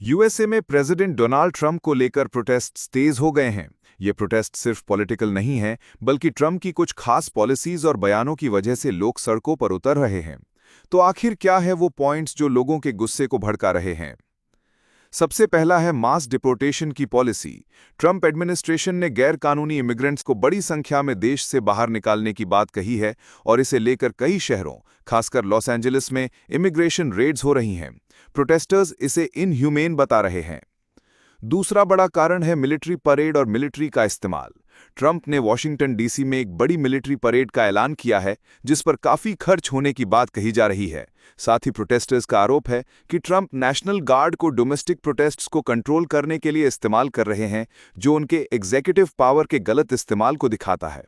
USA में president Donald Trump को लेकर प्रोटेस्ट्स तेज हो गए हैं। ये प्रोटेस्ट सिर्फ पॉलिटिकल नहीं है, बल्कि ट्रंप की कुछ खास पॉलिसीज और बयानों की वजह से लोग सड़कों पर उतर रहे हैं। तो आखिर क्या है वो पॉइंट्स जो लोगों के गुस्से को भड़का रहे हैं? सबसे पहला है मास डिपोर्टेशन की पॉलिसी। ट्रंप एडमिनिस्ट्रेशन ने गैर कानूनी इमिग्रेंट्स को बड़ी संख्या में देश से बाहर निकालने की बात कही है और इसे लेकर कई शहरों, खासकर लॉस एंजलिस में इमिग्रेशन रेड्स हो रही हैं। प्रोटेस्टर्स इसे इनह्यूमेन बता रहे हैं। दूसरा बड़ा कारण है मिलिट्री परेड और मिलिट्री का इस्तेमाल। ट्रंप ने वॉशिंगटन डीसी में एक बड़ी मिलिट्री परेड का ऐलान किया है, जिस पर काफी खर्च होने की बात कही जा रही है। साथ ही प्रोटेस्टर्स का आरोप है कि ट्रंप नेशनल गार्ड को डोमेस्टिक प्रोटेस्ट्स को कंट्रोल करने के लिए इस्तेमाल कर रहे हैं, जो उनके एग्जीक्यूटिव पावर के गलत इस्तेमाल को दिखाता है।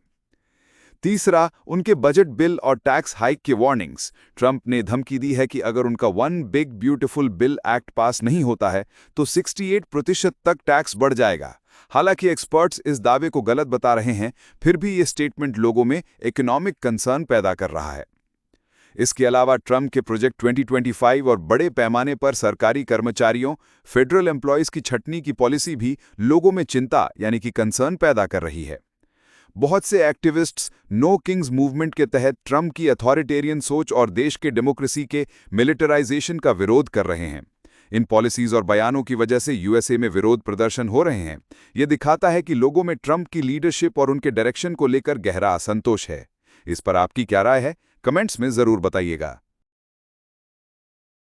तीसरा, उनके बजट बिल और टैक्स हाइक की वार्निंग्स। ट्रंप ने धमकी दी है कि अगर उनका one big beautiful bill act पास नहीं होता है तो 68% तक टैक्स बढ़ जाएगा। हालांकि एक्सपर्ट्स इस दावे को गलत बता रहे हैं, फिर भी ये स्टेटमेंट लोगों में इकोनॉमिक कंसर्न पैदा कर रहा है। इसके अलावा ट्रंप के प्रोजेक्ट 2025 और बड़े पैमाने पर सरकारी कर्मचारियों, फेडरल एम्प्लॉयज की छंटनी की पॉलिसी भी लोगों में चिंता यानी कि कंसर्न पैदा कर रही है। बहुत से एक्टिविस्ट्स नो किंग्स मूवमेंट के तहत ट्रंप की अथॉरिटेरियन सोच और देश के डेमोक्रेसी के मिलिटराइजेशन का विरोध कर रहे हैं। इन पॉलिसीज और बयानों की वजह से यूएसए में विरोध प्रदर्शन हो रहे हैं। यह दिखाता है कि लोगों में ट्रंप की लीडरशिप और उनके डायरेक्शन को लेकर गहरा असंतोष है। इस पर आपकी क्या राय है? कमेंट्स में जरूर बताइएगा।